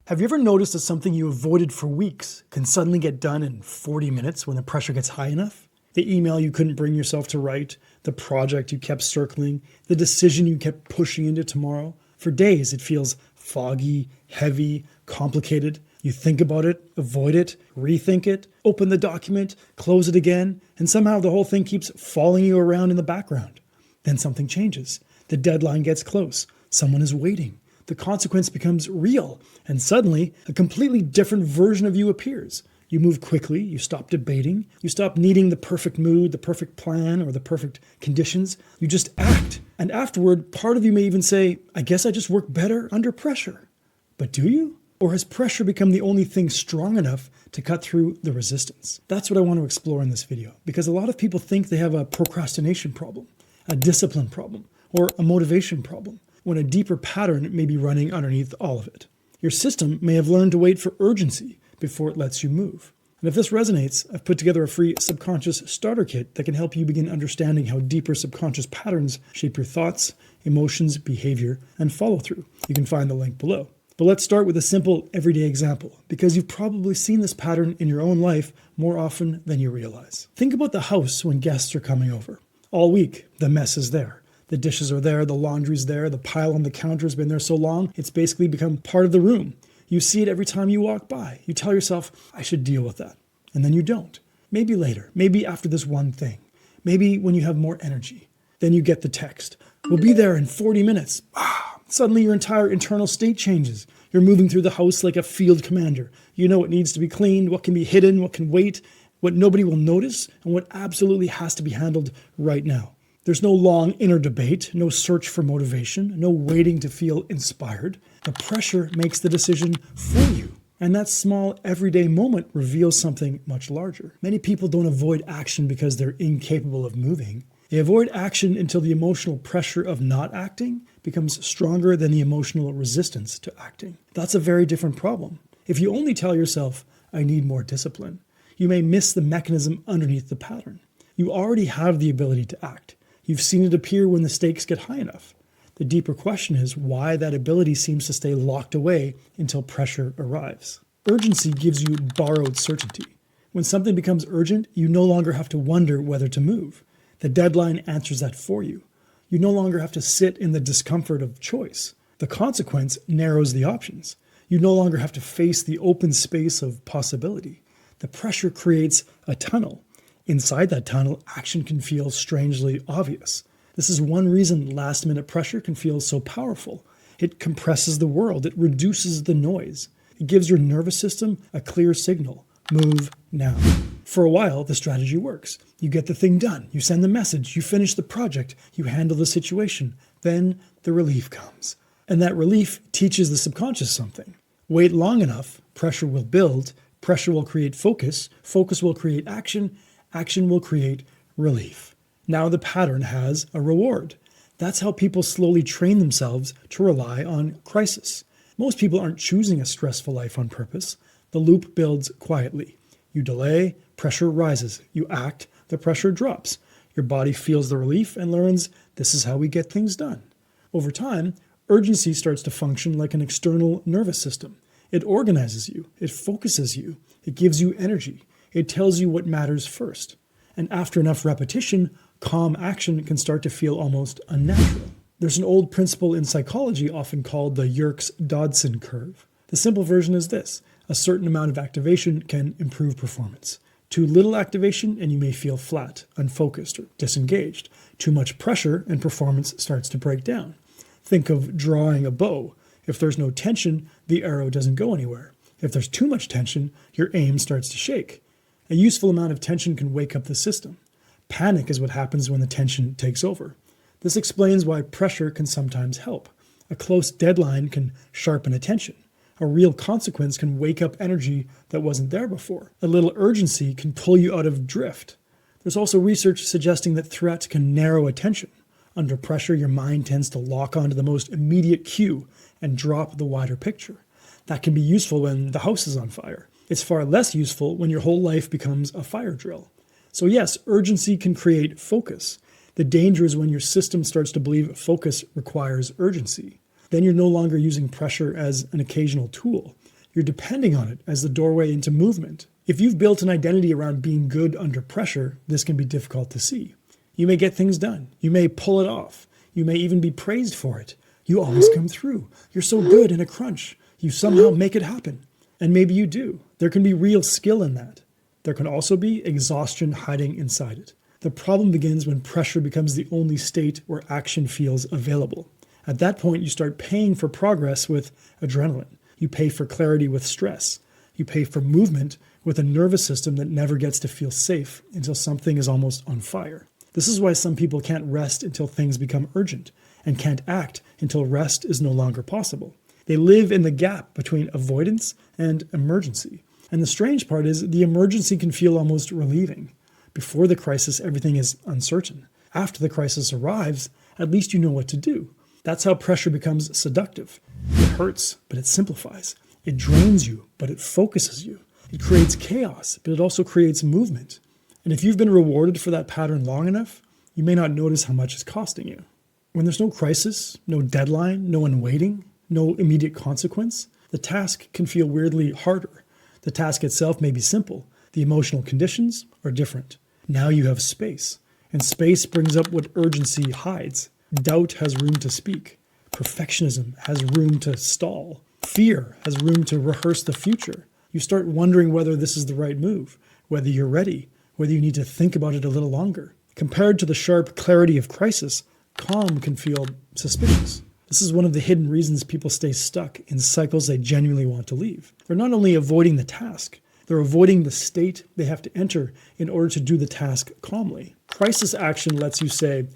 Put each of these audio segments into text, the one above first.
Have you ever noticed that something you avoided for weeks can suddenly get done in 40 minutes when the pressure gets high enough? The email you couldn't bring yourself to write, the project you kept circling, the decision you kept pushing into tomorrow. For days, it feels foggy, heavy, complicated. You think about it, avoid it, rethink it, open the document, close it again, and somehow the whole thing keeps following you around in the background. Then something changes. The deadline gets close. Someone is waiting. The consequence becomes real, and suddenly a completely different version of you appears. You move quickly, you stop debating, you stop needing the perfect mood, the perfect plan, or the perfect conditions. You just act. And afterward, part of you may even say, I guess I just work better under pressure. But do you? Or has pressure become the only thing strong enough to cut through the resistance? That's what I want to explore in this video, because a lot of people think they have a procrastination problem, a discipline problem, or a motivation problem, when a deeper pattern may be running underneath all of it. Your system may have learned to wait for urgency before it lets you move. And if this resonates, I've put together a free subconscious starter kit that can help you begin understanding how deeper subconscious patterns shape your thoughts, emotions, behavior, and follow through. You can find the link below. But let's start with a simple everyday example, because you've probably seen this pattern in your own life more often than you realize. Think about the house when guests are coming over. All week, the mess is there. The dishes are there, the laundry's there, the pile on the counter has been there so long, it's basically become part of the room. You see it every time you walk by. You tell yourself, I should deal with that. And then you don't. Maybe later, maybe after this one thing, maybe when you have more energy. Then you get the text. We'll be there in 40 minutes. Suddenly your entire internal state changes. You're moving through the house like a field commander. You know what needs to be cleaned, what can be hidden, what can wait, what nobody will notice, and what absolutely has to be handled right now. There's no long inner debate, no search for motivation, no waiting to feel inspired. The pressure makes the decision for you. And that small everyday moment reveals something much larger. Many people don't avoid action because they're incapable of moving. They avoid action until the emotional pressure of not acting becomes stronger than the emotional resistance to acting. That's a very different problem. If you only tell yourself, I need more discipline, you may miss the mechanism underneath the pattern. You already have the ability to act. You've seen it appear when the stakes get high enough. The deeper question is why that ability seems to stay locked away until pressure arrives. Urgency gives you borrowed certainty. When something becomes urgent, you no longer have to wonder whether to move. The deadline answers that for you. You no longer have to sit in the discomfort of choice. The consequence narrows the options. You no longer have to face the open space of possibility. The pressure creates a tunnel. Inside that tunnel, action can feel strangely obvious. This is one reason last-minute pressure can feel so powerful. It compresses the world. It reduces the noise. It gives your nervous system a clear signal. Move now. For a while, the strategy works. You get the thing done. You send the message. You finish the project. You handle the situation. Then the relief comes. And that relief teaches the subconscious something. Wait long enough, pressure will build. Pressure will create focus. Focus will create action. Action will create relief. Now the pattern has a reward. That's how people slowly train themselves to rely on crisis. Most people aren't choosing a stressful life on purpose. The loop builds quietly. You delay, pressure rises. You act, the pressure drops. Your body feels the relief and learns this is how we get things done. Over time, urgency starts to function like an external nervous system. It organizes you. It focuses you. It gives you energy. It tells you what matters first. And after enough repetition, calm action can start to feel almost unnatural. There's an old principle in psychology often called the Yerkes-Dodson curve. The simple version is this: a certain amount of activation can improve performance. Too little activation and you may feel flat, unfocused, or disengaged. Too much pressure and performance starts to break down. Think of drawing a bow. If there's no tension, the arrow doesn't go anywhere. If there's too much tension, your aim starts to shake. A useful amount of tension can wake up the system. Panic is what happens when the tension takes over. This explains why pressure can sometimes help. A close deadline can sharpen attention. A real consequence can wake up energy that wasn't there before. A little urgency can pull you out of drift. There's also research suggesting that threat can narrow attention. Under pressure, your mind tends to lock onto the most immediate cue and drop the wider picture. That can be useful when the house is on fire. It's far less useful when your whole life becomes a fire drill. So yes, urgency can create focus. The danger is when your system starts to believe focus requires urgency. Then you're no longer using pressure as an occasional tool. You're depending on it as the doorway into movement. If you've built an identity around being good under pressure, this can be difficult to see. You may get things done. You may pull it off. You may even be praised for it. You always come through. You're so good in a crunch. You somehow make it happen. And maybe you do. There can be real skill in that. There can also be exhaustion hiding inside it. The problem begins when pressure becomes the only state where action feels available. At that point, you start paying for progress with adrenaline. You pay for clarity with stress. You pay for movement with a nervous system that never gets to feel safe until something is almost on fire. This is why some people can't rest until things become urgent and can't act until rest is no longer possible. They live in the gap between avoidance and emergency. And the strange part is the emergency can feel almost relieving. Before the crisis, everything is uncertain. After the crisis arrives, at least you know what to do. That's how pressure becomes seductive. It hurts, but it simplifies. It drains you, but it focuses you. It creates chaos, but it also creates movement. And if you've been rewarded for that pattern long enough, you may not notice how much it's costing you. When there's no crisis, no deadline, no one waiting, no immediate consequence, the task can feel weirdly harder. The task itself may be simple. The emotional conditions are different. Now you have space, and space brings up what urgency hides. Doubt has room to speak. Perfectionism has room to stall. Fear has room to rehearse the future. You start wondering whether this is the right move, whether you're ready, whether you need to think about it a little longer. Compared to the sharp clarity of crisis, calm can feel suspicious. This is one of the hidden reasons people stay stuck in cycles they genuinely want to leave. They're not only avoiding the task, they're avoiding the state they have to enter in order to do the task calmly. Crisis action lets you say,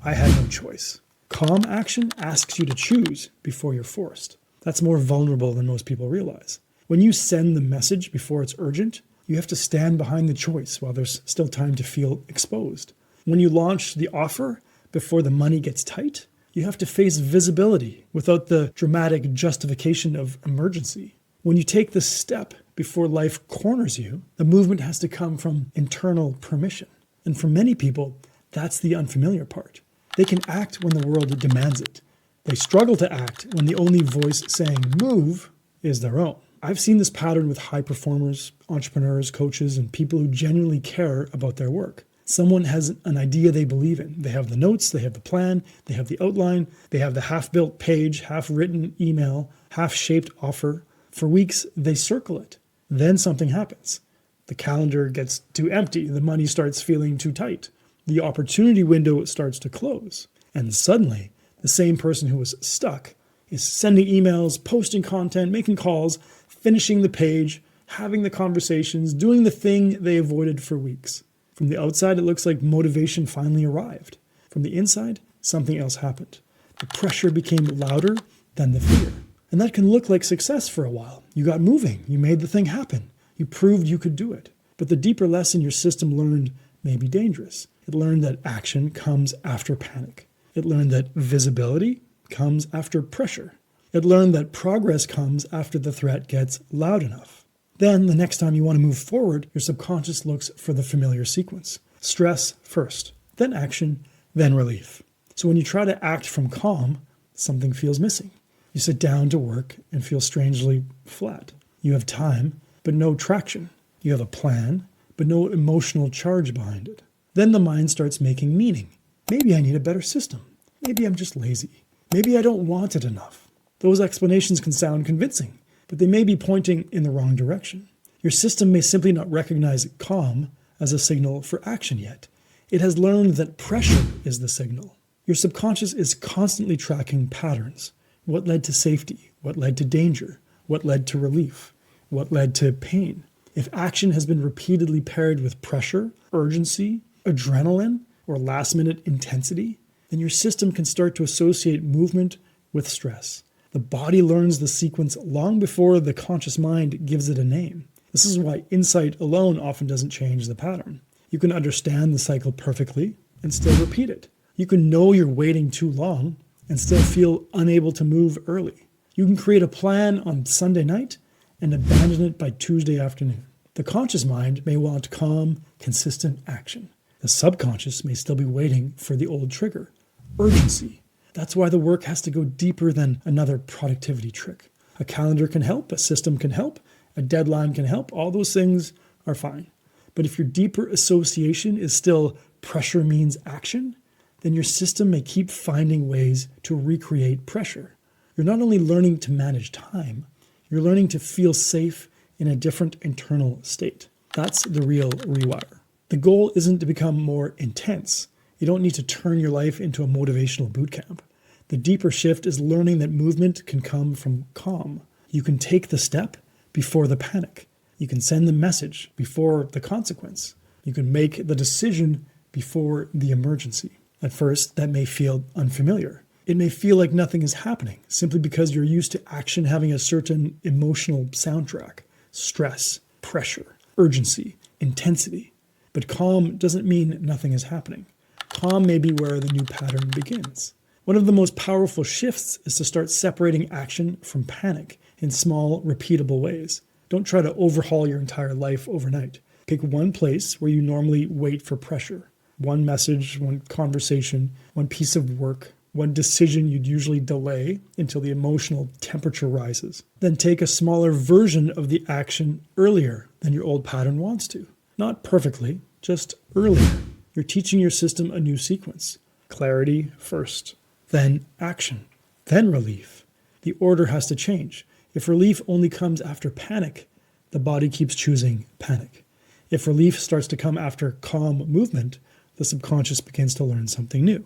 I had no choice. Calm action asks you to choose before you're forced. That's more vulnerable than most people realize. When you send the message before it's urgent, you have to stand behind the choice while there's still time to feel exposed. When you launch the offer before the money gets tight, you have to face visibility without the dramatic justification of emergency. When you take the step before life corners you, the movement has to come from internal permission. And for many people, that's the unfamiliar part. They can act when the world demands it. They struggle to act when the only voice saying move is their own. I've seen this pattern with high performers, entrepreneurs, coaches, and people who genuinely care about their work. Someone has an idea they believe in. They have the notes, they have the plan, they have the outline, they have the half-built page, half-written email, half-shaped offer. For weeks, they circle it. Then something happens. The calendar gets too empty. The money starts feeling too tight. The opportunity window starts to close. And suddenly, the same person who was stuck is sending emails, posting content, making calls, finishing the page, having the conversations, doing the thing they avoided for weeks. From the outside, it looks like motivation finally arrived. From the inside, something else happened. The pressure became louder than the fear. And that can look like success for a while. You got moving. You made the thing happen. You proved you could do it. But the deeper lesson your system learned may be dangerous. It learned that action comes after panic. It learned that visibility comes after pressure. It learned that progress comes after the threat gets loud enough. Then, the next time you want to move forward, your subconscious looks for the familiar sequence. Stress first, then action, then relief. So when you try to act from calm, something feels missing. You sit down to work and feel strangely flat. You have time, but no traction. You have a plan, but no emotional charge behind it. Then the mind starts making meaning. Maybe I need a better system. Maybe I'm just lazy. Maybe I don't want it enough. Those explanations can sound convincing, but they may be pointing in the wrong direction. Your system may simply not recognize calm as a signal for action yet. It has learned that pressure is the signal. Your subconscious is constantly tracking patterns. What led to safety? What led to danger? What led to relief? What led to pain? If action has been repeatedly paired with pressure, urgency, adrenaline, or last-minute intensity, then your system can start to associate movement with stress. The body learns the sequence long before the conscious mind gives it a name. This is why insight alone often doesn't change the pattern. You can understand the cycle perfectly and still repeat it. You can know you're waiting too long and still feel unable to move early. You can create a plan on Sunday night and abandon it by Tuesday afternoon. The conscious mind may want calm, consistent action. The subconscious may still be waiting for the old trigger, urgency. That's why the work has to go deeper than another productivity trick. A calendar can help, a system can help, a deadline can help. All those things are fine. But if your deeper association is still pressure means action, then your system may keep finding ways to recreate pressure. You're not only learning to manage time, you're learning to feel safe in a different internal state. That's the real rewire. The goal isn't to become more intense. You don't need to turn your life into a motivational boot camp. The deeper shift is learning that movement can come from calm. You can take the step before the panic. You can send the message before the consequence. You can make the decision before the emergency. At first, that may feel unfamiliar. It may feel like nothing is happening simply because you're used to action having a certain emotional soundtrack: stress, pressure, urgency, intensity. But calm doesn't mean nothing is happening. Calm may be where the new pattern begins. One of the most powerful shifts is to start separating action from panic in small, repeatable ways. Don't try to overhaul your entire life overnight. Pick one place where you normally wait for pressure. One message, one conversation, one piece of work, one decision you'd usually delay until the emotional temperature rises. Then take a smaller version of the action earlier than your old pattern wants to. Not perfectly, just earlier. You're teaching your system a new sequence. Clarity first, then action, then relief. The order has to change. If relief only comes after panic, the body keeps choosing panic. If relief starts to come after calm movement, the subconscious begins to learn something new.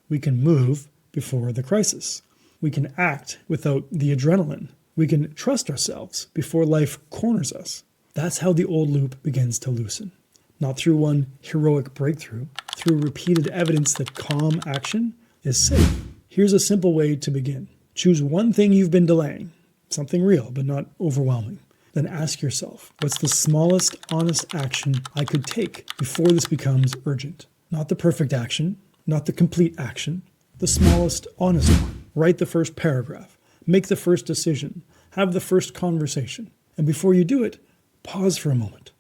We can move before the crisis. We can act without the adrenaline. We can trust ourselves before life corners us. That's how the old loop begins to loosen. Not through one heroic breakthrough, through repeated evidence that calm action is safe. Here's a simple way to begin. Choose one thing you've been delaying, something real but not overwhelming. Then ask yourself, what's the smallest honest action I could take before this becomes urgent? Not the perfect action, not the complete action, the smallest honest one. Write the first paragraph, make the first decision, have the first conversation. And before you do it, pause for a moment.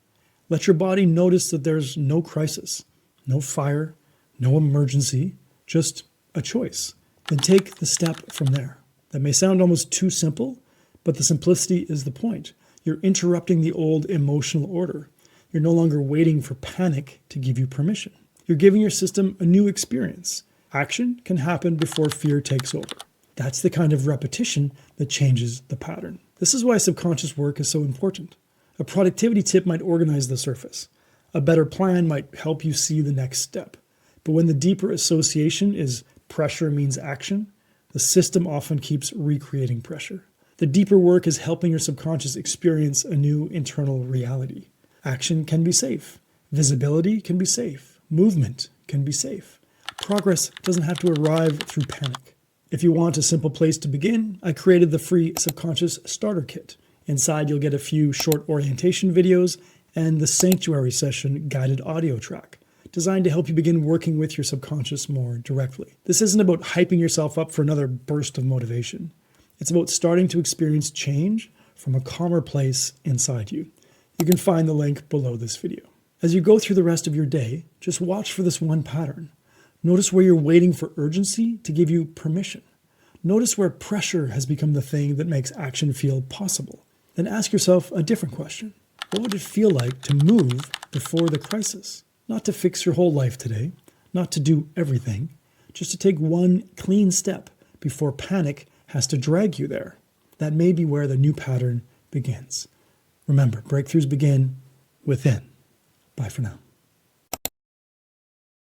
Let your body notice that there's no crisis, no fire, no emergency, just a choice. Then take the step from there. That may sound almost too simple, but the simplicity is the point. You're interrupting the old emotional order. You're no longer waiting for panic to give you permission. You're giving your system a new experience. Action can happen before fear takes over. That's the kind of repetition that changes the pattern. This is why subconscious work is so important. A productivity tip might organize the surface. A better plan might help you see the next step. But when the deeper association is pressure means action, the system often keeps recreating pressure. The deeper work is helping your subconscious experience a new internal reality. Action can be safe. Visibility can be safe. Movement can be safe. Progress doesn't have to arrive through panic. If you want a simple place to begin, I created the free Subconscious Starter Kit. Inside, you'll get a few short orientation videos and the Sanctuary Session guided audio track, designed to help you begin working with your subconscious more directly. This isn't about hyping yourself up for another burst of motivation. It's about starting to experience change from a calmer place inside you. You can find the link below this video. As you go through the rest of your day, just watch for this one pattern. Notice where you're waiting for urgency to give you permission. Notice where pressure has become the thing that makes action feel possible. Then ask yourself a different question. What would it feel like to move before the crisis? Not to fix your whole life today, not to do everything, just to take one clean step before panic has to drag you there. That may be where the new pattern begins. Remember, breakthroughs begin within. Bye for now.